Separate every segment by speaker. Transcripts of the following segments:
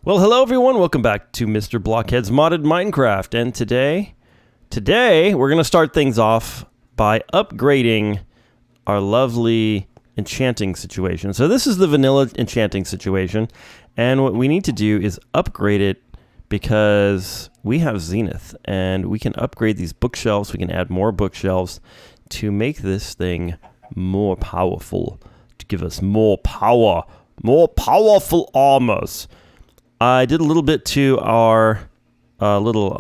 Speaker 1: Well, hello everyone, welcome back to Mr. Blockhead's Modded Minecraft, and today we're going to start things off by upgrading our lovely enchanting situation. So this is the vanilla enchanting situation, and what we need to do is upgrade it because we have Zenith, and we can upgrade these bookshelves, we can add more bookshelves to make this thing more powerful, to give us more power, more powerful armors. I did a little bit to our little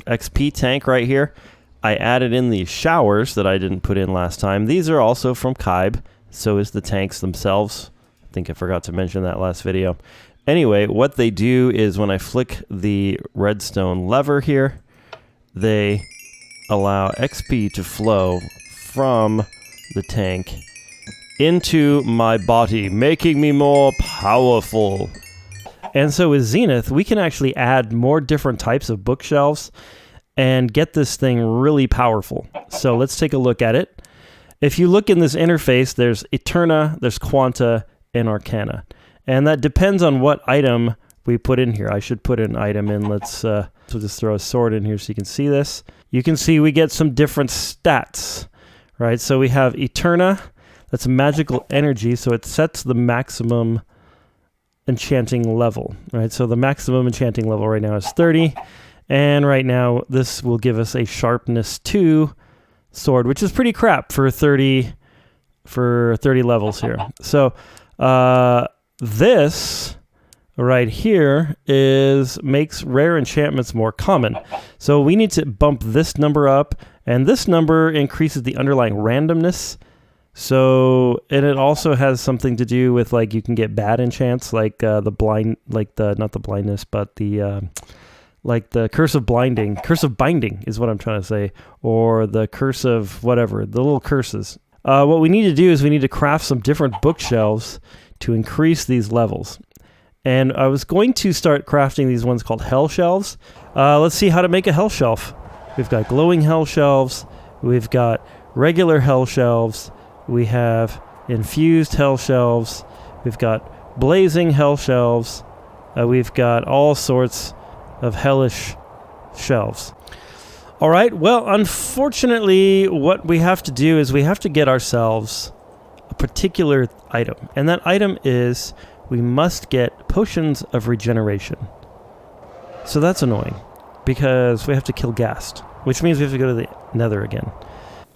Speaker 1: XP tank right here. I added in the showers that I didn't put in last time. These are also from Kybe, so is the tanks themselves. I think I forgot to mention that last video. Anyway, what they do is when I flick the redstone lever here, they allow XP to flow from the tank into my body, making me more powerful. And so with Zenith, we can actually add more different types of bookshelves and get this thing really powerful. So let's take a look at it. If you look in this interface, there's Eterna, there's Quanta, and Arcana. And that depends on what item we put in here. I should put an item in. Let's just throw a sword in here so you can see this. You can see we get some different stats, right? So we have Eterna, that's magical energy, so it sets the maximum enchanting level, right? So the maximum enchanting level right now is 30, and right now this will give us a sharpness 2 sword, which is pretty crap for 30 levels here. So this right here makes rare enchantments more common. So we need to bump this number up, and this number increases the underlying randomness. So, and it also has something to do with, like, you can get bad enchants, like not the blindness, but the like the curse of binding is what I'm trying to say, or the curse of whatever, the little curses. What we need to do is we need to craft some different bookshelves to increase these levels. And I was going to start crafting these ones called hell shelves. Let's see how to make a hell shelf. We've got glowing hell shelves, we've got regular hell shelves, we have infused hell shelves, we've got blazing hell shelves, we've got all sorts of hellish shelves. All right, well, unfortunately, what we have to do is we have to get ourselves a particular item. And that item is we must get potions of regeneration. So that's annoying because we have to kill Ghast, which means we have to go to the Nether again.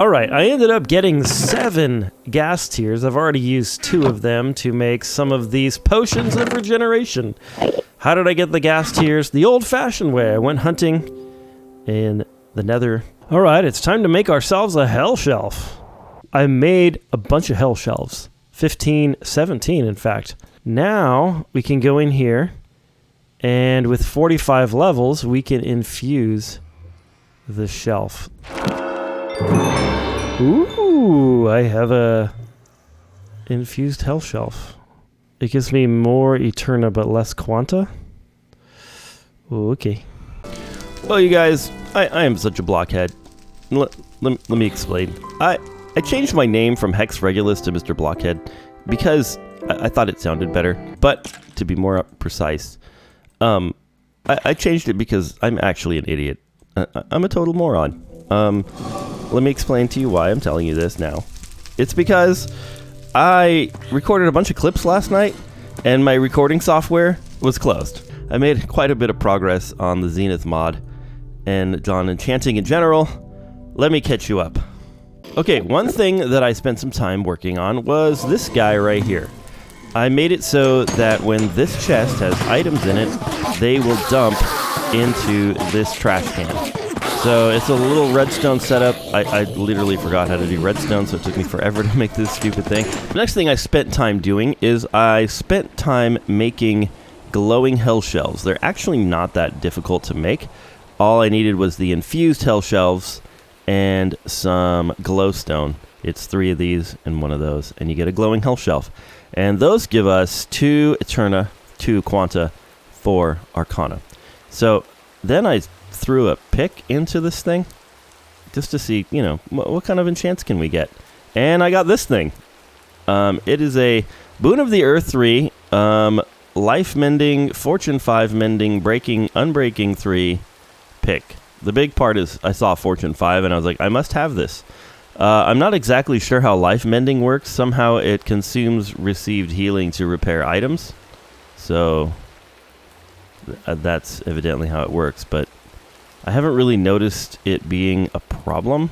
Speaker 1: All right, I ended up getting 7 gas tiers. I've already used 2 of them to make some of these potions of regeneration. How did I get the gas tiers? The old-fashioned way. I went hunting in the Nether. All right, it's time to make ourselves a hell shelf. I made a bunch of hell shelves. 15, 17, in fact. Now we can go in here, and with 45 levels, we can infuse the shelf. Ooh, I have a infused hell shelf. It gives me more Eterna but less Quanta. Ooh, okay. Well, you guys, I am such a blockhead. Let me explain. I changed my name from Hex Regulus to Mr. Blockhead because I thought it sounded better. But to be more precise, I changed it because I'm actually an idiot. I'm a total moron. Let me explain to you why I'm telling you this now. It's because I recorded a bunch of clips last night, and my recording software was closed. I made quite a bit of progress on the Zenith mod, and on enchanting in general. Let me catch you up. Okay, one thing that I spent some time working on was this guy right here. I made it so that when this chest has items in it, they will dump into this trash can. So it's a little redstone setup. I literally forgot how to do redstone, so it took me forever to make this stupid thing. The next thing I spent time doing is I spent time making glowing hell shelves. They're actually not that difficult to make. All I needed was the infused hell shelves and some glowstone. It's 3 of these and 1 of those, and you get a glowing hell shelf. And those give us 2 Eterna, 2 Quanta, 4 Arcana. So then I threw a pick into this thing just to see, you know, what kind of enchants can we get. And I got this thing. It is a Boon of the Earth 3 life mending, fortune 5 mending, breaking, unbreaking 3, pick. The big part is I saw fortune 5 and I was like, I must have this. I'm not exactly sure how life mending works. Somehow it consumes received healing to repair items. So that's evidently how it works, but I haven't really noticed it being a problem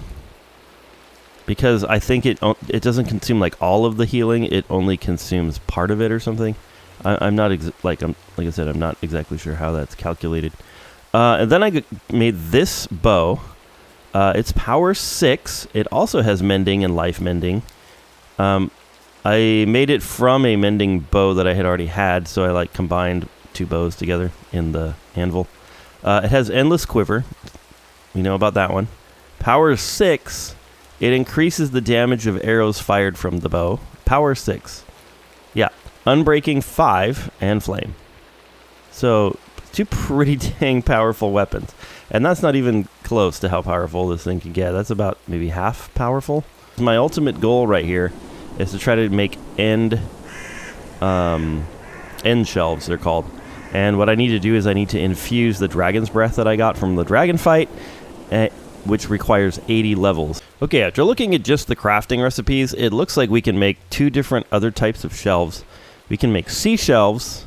Speaker 1: because I think it doesn't consume like all of the healing. It only consumes part of it or something. I'm not like I said, I'm not exactly sure how that's calculated. And then I made this bow. It's power 6. It also has mending and life mending. I made it from a mending bow that I had already had, so I like combined 2 bows together in the anvil. It has endless quiver. We know about that one. Power 6. It increases the damage of arrows fired from the bow. Power 6. Yeah. Unbreaking 5 and flame. So 2 pretty dang powerful weapons. And that's not even close to how powerful this thing can get. That's about maybe half powerful. My ultimate goal right here is to try to make end shelves, they're called. And what I need to do is I need to infuse the dragon's breath that I got from the dragon fight, which requires 80 levels. Okay, after looking at just the crafting recipes, it looks like we can make 2 different other types of shelves. We can make sea shelves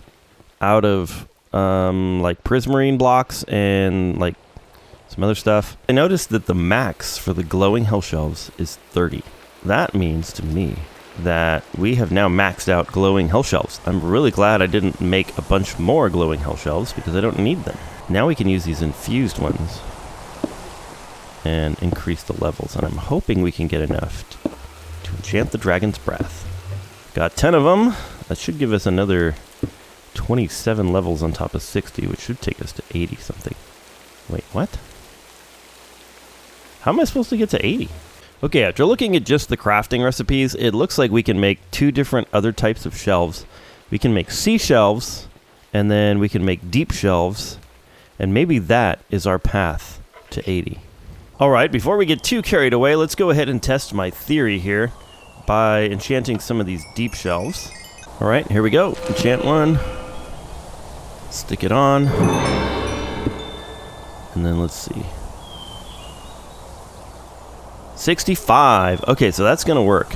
Speaker 1: out of like prismarine blocks and like some other stuff. I noticed that the max for the glowing hell shelves is 30. That means to me that we have now maxed out glowing hell shelves. I'm really glad I didn't make a bunch more glowing hell shelves because I don't need them. Now we can use these infused ones and increase the levels, and I'm hoping we can get enough to enchant the dragon's breath. Got 10 of them. That should give us another 27 levels on top of 60, which should take us to 80 something. Wait, what? How am I supposed to get to 80? Okay, after looking at just the crafting recipes, it looks like we can make 2 different other types of shelves. We can make sea shelves, and then we can make deep shelves, and maybe that is our path to 80. Alright, before we get too carried away, let's go ahead and test my theory here by enchanting some of these deep shelves. Alright, here we go. Enchant 1. Stick it on. And then let's see. 65. Okay, so that's going to work.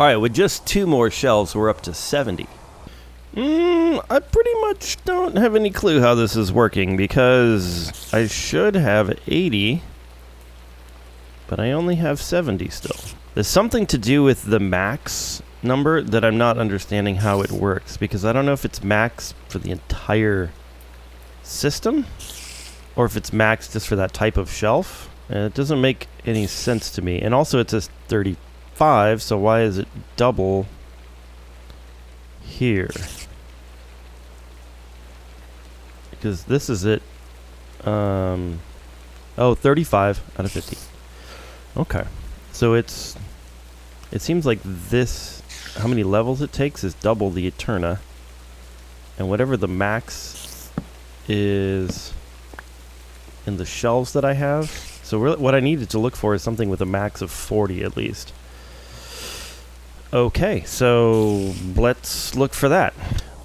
Speaker 1: Alright, with just 2 more shelves, we're up to 70. I pretty much don't have any clue how this is working because I should have 80, but I only have 70 still. There's something to do with the max number that I'm not understanding how it works because I don't know if it's max for the entire system or if it's max just for that type of shelf. And it doesn't make any sense to me. And also it says 35, so why is it double here? Because this is it. Oh, 35 out of 50. Okay. So it seems like this, how many levels it takes is double the Eterna. And whatever the max is in the shelves that I have. So really what I needed to look for is something with a max of 40 at least. Okay, so let's look for that.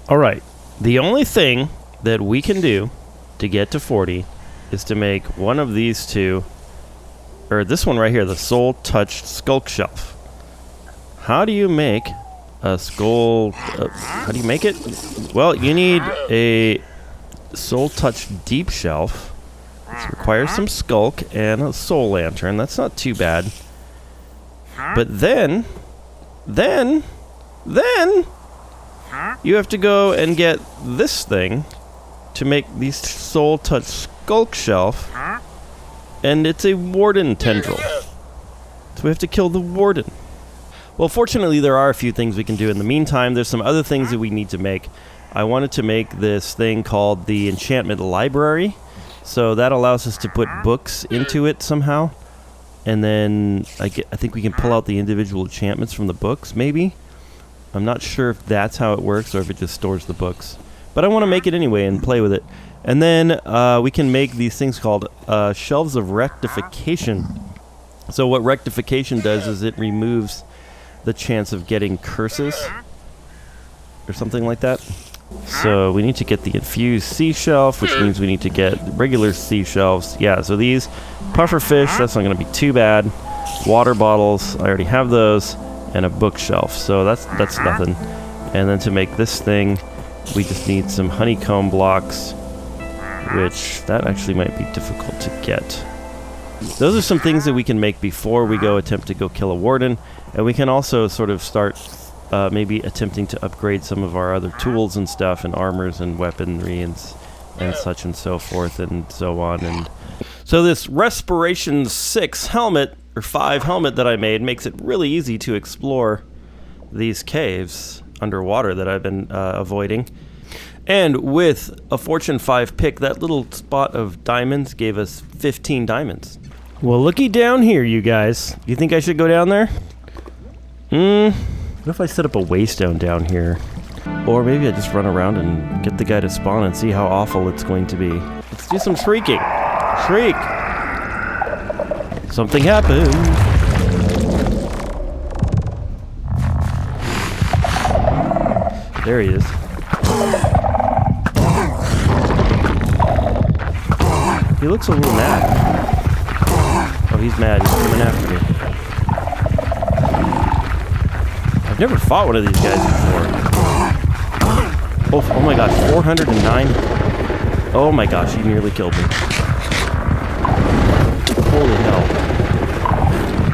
Speaker 1: Alright, the only thing that we can do to get to 40 is to make one of these 2, or this one right here, the Soul Touched Skulk Shelf. How do you make a skull? How do you make it? Well, you need a Soul Touched Deep Shelf. This requires some skulk and a soul lantern. That's not too bad. But then you have to go and get this thing to make the Soul Touch Skulk Shelf. And it's a Warden tendril. So we have to kill the Warden. Well, fortunately, there are a few things we can do in the meantime. There's some other things that we need to make. I wanted to make this thing called the Enchantment Library. So that allows us to put books into it somehow. And then I think we can pull out the individual enchantments from the books, maybe. I'm not sure if that's how it works or if it just stores the books. But I want to make it anyway and play with it. And then we can make these things called shelves of rectification. So what rectification does is it removes the chance of getting curses or something like that. So we need to get the infused sea shelf, which means we need to get regular sea shelves. Yeah, so these puffer fish, that's not going to be too bad. Water bottles, I already have those, and a bookshelf. So that's nothing. And then to make this thing, we just need some honeycomb blocks, which that actually might be difficult to get. Those are some things that we can make before we go attempt to go kill a warden, and we can also sort of start maybe attempting to upgrade some of our other tools and stuff, and armors and weaponry and such and so forth and so on. And so this Respiration 6 helmet, or 5 helmet that I made, makes it really easy to explore these caves underwater that I've been avoiding. And with a Fortune 5 pick, that little spot of diamonds gave us 15 diamonds. Well, looky down here, you guys. You think I should go down there? What if I set up a waystone down here? Or maybe I just run around and get the guy to spawn and see how awful it's going to be. Let's do some shrieking. Shriek! Something happened. There he is. He looks a little mad. Oh, he's mad. He's coming after me. I've never fought one of these guys before. Oh my gosh, 409. Oh my gosh, he nearly killed me. Holy hell.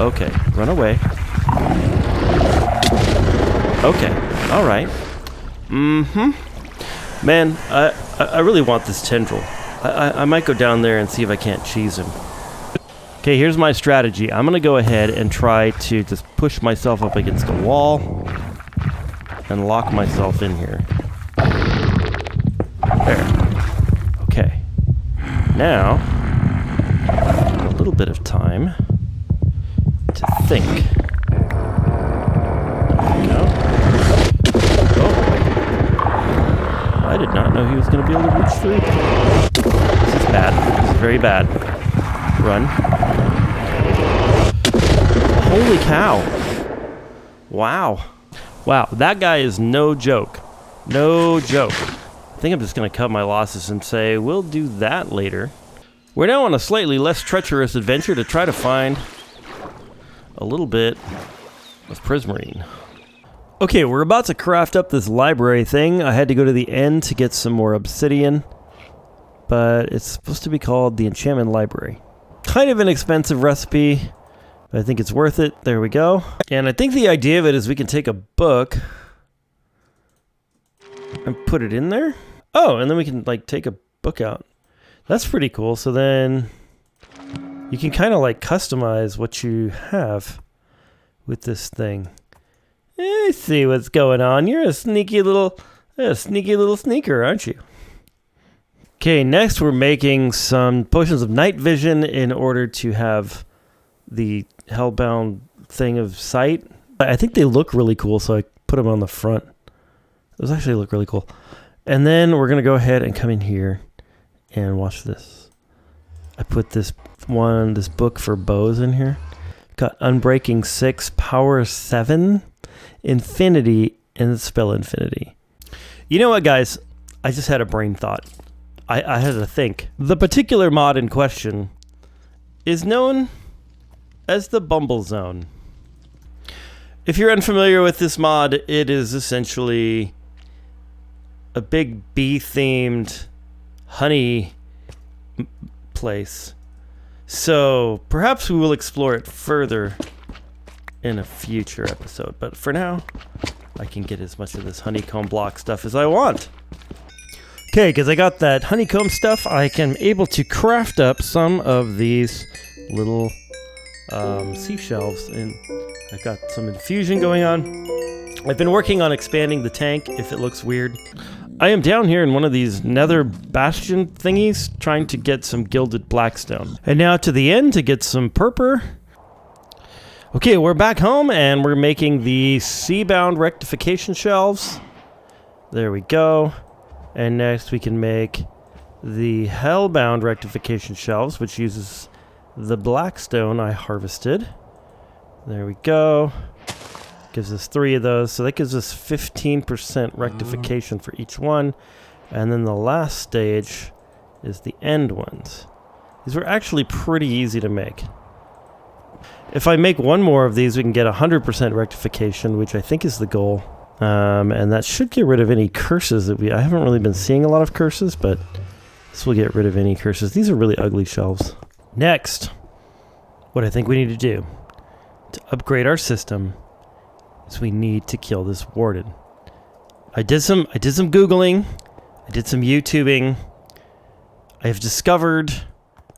Speaker 1: Okay, run away. Okay, alright. Man, I really want this tendril. I might go down there and see if I can't cheese him. Okay, here's my strategy. I'm gonna go ahead and try to just push myself up against a wall and lock myself in here. There. Okay. Now, a little bit of time to think. There we go. Oh. I did not know he was going to be able to reach through. This is bad. This is very bad. Run. Holy cow. Wow. Wow, that guy is no joke. No joke. I think I'm just going to cut my losses and say, we'll do that later. We're now on a slightly less treacherous adventure to try to find a little bit of prismarine. Okay, we're about to craft up this library thing. I had to go to the end to get some more obsidian, but it's supposed to be called the enchantment library. Kind of an expensive recipe, but I think it's worth it. There we go. And I think the idea of it is we can take a book and put it in there. Oh, and then we can like take a book out. That's pretty cool. So then you can kind of like customize what you have with this thing. I see what's going on. You're a sneaky little sneaker, aren't you? Okay, next we're making some potions of night vision in order to have the hellbound thing of sight. I think they look really cool, so I put them on the front. Those actually look really cool. And then we're going to go ahead and come in here and watch this. I put this book for bows in here. Got Unbreaking VIII, Power 7, Infinity, and Spell Infinity. You know what, guys? I just had a brain thought. I had to think. The particular mod in question is known as the Bumble Zone. If you're unfamiliar with this mod, it is essentially a big bee-themed honey place. So perhaps we will explore it further in a future episode. But for now, I can get as much of this honeycomb block stuff as I want. Okay, because I got that honeycomb stuff, I can able to craft up some of these little seashells, and I've got some infusion going on. I've been working on expanding the tank if it looks weird. I am down here in one of these nether bastion thingies trying to get some gilded blackstone. And now to the end to get some purple. Okay, we're back home and we're making the sea-bound rectification shelves. There we go. And next we can make the hell-bound rectification shelves, which uses the blackstone I harvested. There we go. Gives us 3 of those, so that gives us 15% rectification for each one. And then the last stage is the end ones. These were actually pretty easy to make. If I make one more of these, we can get 100% rectification, which I think is the goal. And that should get rid of any curses that I haven't really been seeing a lot of curses, but this will get rid of any curses. These are really ugly shelves. Next, what I think we need to do to upgrade our system is we need to kill this Warden. I did some Googling, I did some YouTubing. I have discovered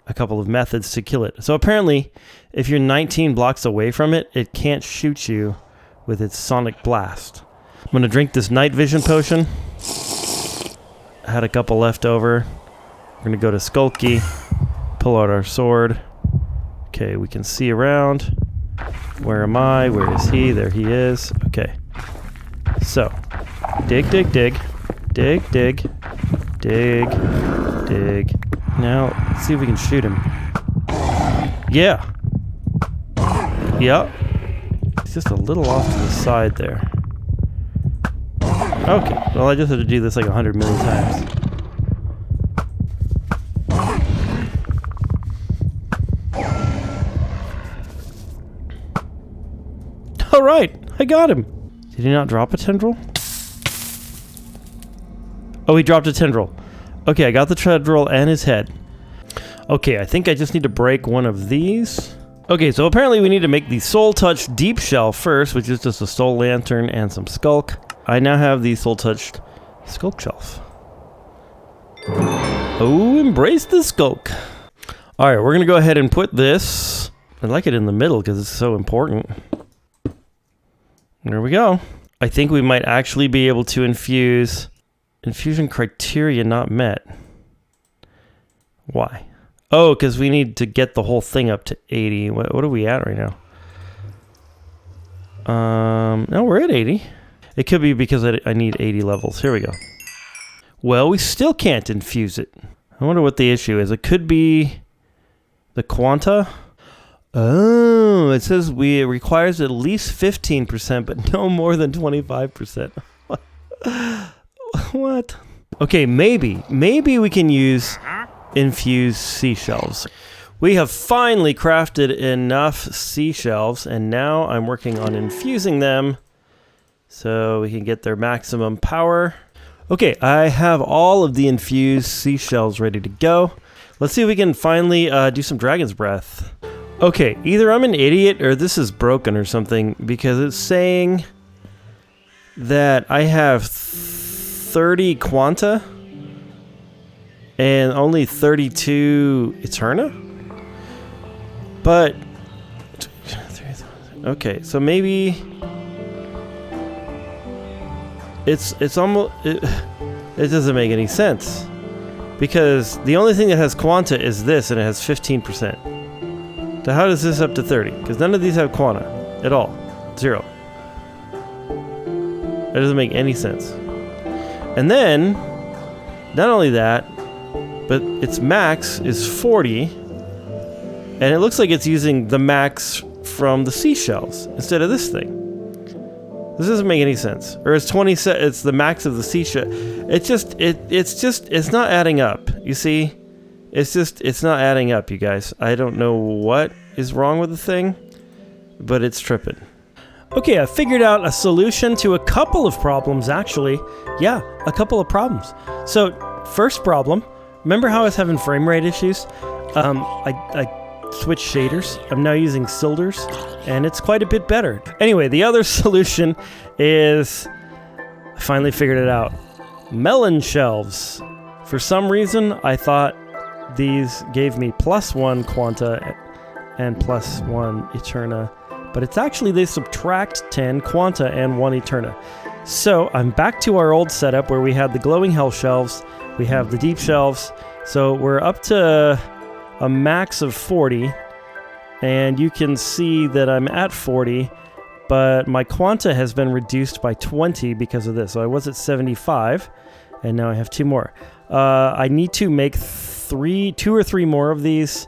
Speaker 1: a couple of methods to kill it. So apparently, if you're 19 blocks away from it, it can't shoot you with its sonic blast. I'm gonna drink this night vision potion. I had a couple left over. We're gonna go to Skulky, pull out our sword. Okay, we can see around. Where am I? Where is he? There he is. Okay. So, dig, dig, dig. Dig, dig. Dig. Dig. Now, let's see if we can shoot him. Yeah. Yep. He's just a little off to the side there. Okay. Well, I just had to do this like 100 million times. All right. I got him. Did he not drop a tendril? Oh, he dropped a tendril. Okay, I got the tendril and his head. Okay, I think I just need to break one of these. Okay, so apparently we need to make the Soul Touch Deep Shell first, which is just a Soul Lantern and some Skulk. I now have the Soul Touched Skulk Shelf. Oh, embrace the Skulk. Alright, we're going to go ahead and put this. I like it in the middle because it's so important. There we go. I think we might actually be able to infuse... Infusion criteria not met. Why? Oh, because we need to get the whole thing up to 80. What are we at right now? No, we're at 80. It could be because I need 80 levels. Here we go. Well, we still can't infuse it. I wonder what the issue is. It could be the quanta. Oh, it says it requires at least 15%, but no more than 25%. What? Okay, maybe we can use infused seashells. We have finally crafted enough seashells, and now I'm working on infusing them so we can get their maximum power. Okay, I have all of the infused seashells ready to go. Let's see if we can finally do some Dragon's Breath. Okay, either I'm an idiot or this is broken or something, because it's saying that I have 30 Quanta and only 32 Eterna? But okay, so maybe it's almost it doesn't make any sense, because the only thing that has Quanta is this, and it has 15%. So how does this up to 30? Because none of these have Quanta at all. 0. That doesn't make any sense. And then, not only that, but its max is 40, and it looks like it's using the max from the seashells instead of this thing. This doesn't make any sense. Or it's 20. It's the max of the seashell. It's not adding up. You see, it's not adding up, you guys. I don't know what is wrong with the thing, but it's tripping. Okay, I figured out a solution to a couple of problems, actually. Yeah, a couple of problems. So, first problem, remember how I was having frame rate issues? I switched shaders. I'm now using Silders, and it's quite a bit better. Anyway, the other solution is, I finally figured it out. Melon shelves. For some reason, I thought these gave me +1 Quanta and +1 Eterna. But it's actually they subtract 10 Quanta and 1 Eterna. So I'm back to our old setup where we had the glowing hell shelves, we have the deep shelves. So we're up to a max of 40, and you can see that I'm at 40, but my Quanta has been reduced by 20 because of this. So I was at 75, and now I have 2 more. I need to make 2 or 3 more of these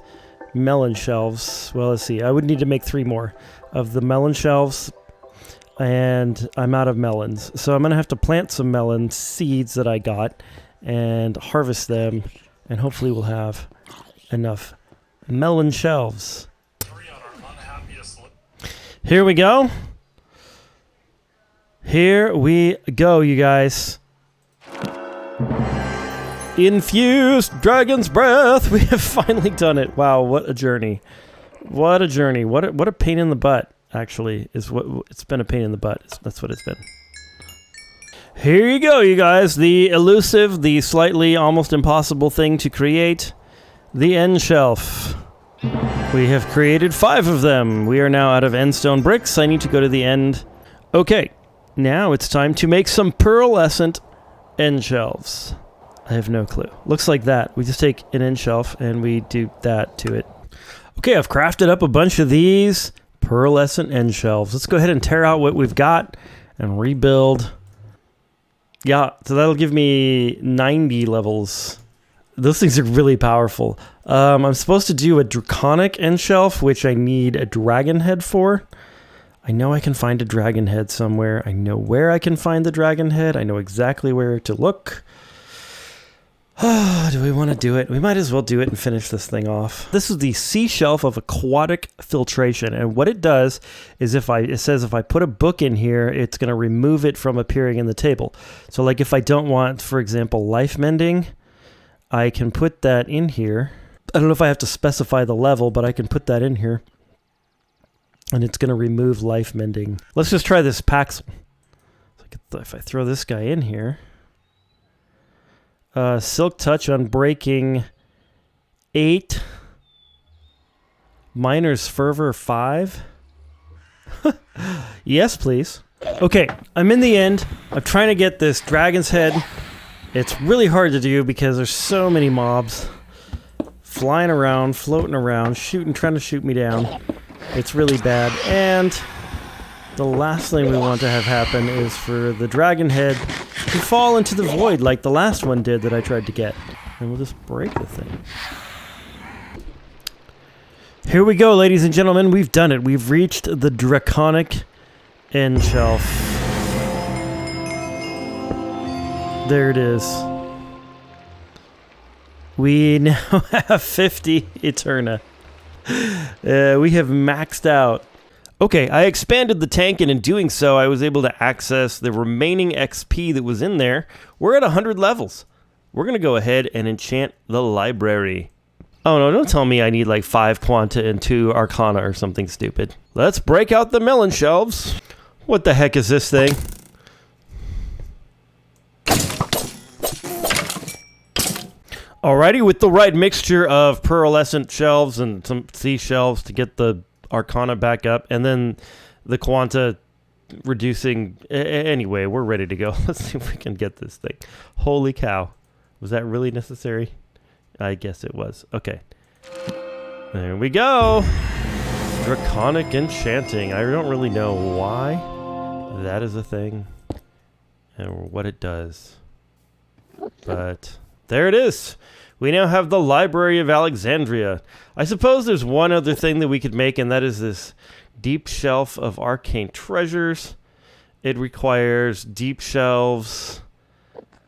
Speaker 1: melon shelves. Well, let's see. I would need to make 3 more of the melon shelves. and I'm out of melons. So I'm going to have to plant some melon seeds that I got and harvest them, and hopefully we'll have enough melon shelves. Here we go. Here we go, you guys. Infused dragon's breath. We have finally done it. Wow, what a journey. What a journey. What a pain in the butt, actually, is what it's been. A pain in the butt. That's what it's been. Here you go, you guys. The elusive, the slightly almost impossible thing to create, the end shelf. We have created 5 of them. We are now out of end stone bricks. I need to go to the end. Okay, now it's time to make some pearlescent end shelves. I have no clue. Looks like that. We just take an end shelf and we do that to it. Okay, I've crafted up a bunch of these pearlescent end shelves. Let's go ahead and tear out what we've got and rebuild. Yeah, so that'll give me 90 levels. Those things are really powerful. I'm supposed to do a Draconic end shelf, which I need a dragon head for. I know I can find a dragon head somewhere. I know where I can find the dragon head. I know exactly where to look. Do we want to do it? We might as well do it and finish this thing off. This is the sea shelf of aquatic filtration, and what it does is it says if I put a book in here, it's going to remove it from appearing in the table. So like if I don't want, for example, life mending, I can put that in here. I don't know if I have to specify the level, but I can put that in here. And it's going to remove life mending. Let's just try this Paxel. So if I throw this guy in here. Silk Touch Unbreaking 8. Miner's Fervor 5. Yes, please. Okay, I'm in the end. I'm trying to get this dragon's head. It's really hard to do because there's so many mobs flying around, floating around, trying to shoot me down. It's really bad. And the last thing we want to have happen is for the dragon head to fall into the void like the last one did that I tried to get. And we'll just break the thing. Here we go, ladies and gentlemen. We've done it. We've reached the Draconic end shelf. There it is. We now have 50 Eterna. We have maxed out. Okay, I expanded the tank, and in doing so, I was able to access the remaining XP that was in there. We're at 100 levels. We're going to go ahead and enchant the library. Oh no, don't tell me I need like 5 Quanta and 2 Arcana or something stupid. Let's break out the melon shelves. What the heck is this thing? Alrighty, with the right mixture of pearlescent shelves and some sea shelves to get the Arcana back up, and then the Quanta reducing. Anyway, we're ready to go. Let's see if we can get this thing. Holy cow. Was that really necessary? I guess it was. Okay. There we go. Draconic enchanting. I don't really know why that is a thing or what it does. But there it is. We now have the Library of Alexandria. I suppose there's one other thing that we could make, and that is this deep shelf of arcane treasures. It requires deep shelves,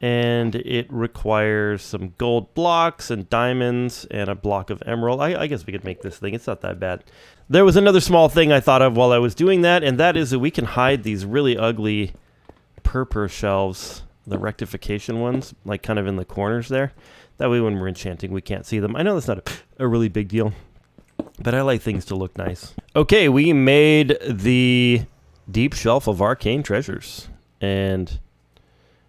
Speaker 1: and it requires some gold blocks and diamonds and a block of emerald. I guess we could make this thing. It's not that bad. There was another small thing I thought of while I was doing that, and that is that we can hide these really ugly purple shelves, the rectification ones, like kind of in the corners there. That way when we're enchanting, we can't see them. I know that's not a really big deal, but I like things to look nice. Okay, we made the deep shelf of arcane treasures, and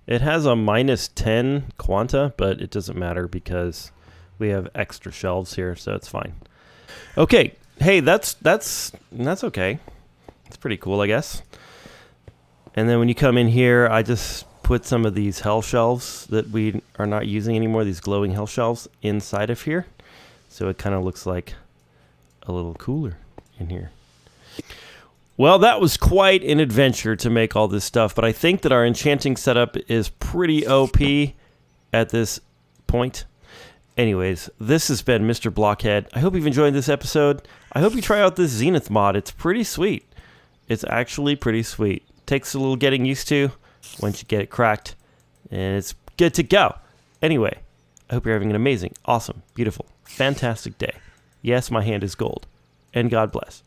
Speaker 1: it has a -10 Quanta, but it doesn't matter because we have extra shelves here, so it's fine. Okay, hey, that's okay. It's pretty cool, I guess. And then when you come in here, I just put some of these hell shelves that we are not using anymore, these glowing hell shelves, inside of here. So it kind of looks like a little cooler in here. Well, that was quite an adventure to make all this stuff, but I think that our enchanting setup is pretty OP at this point. Anyways, this has been Mr. Blockhead. I hope you've enjoyed this episode. I hope you try out this Zenith mod. It's pretty sweet. It's actually pretty sweet. Takes a little getting used to once you get it cracked, and it's good to go. Anyway, I hope you're having an amazing, awesome, beautiful, fantastic day. Yes, my hand is gold. And God bless.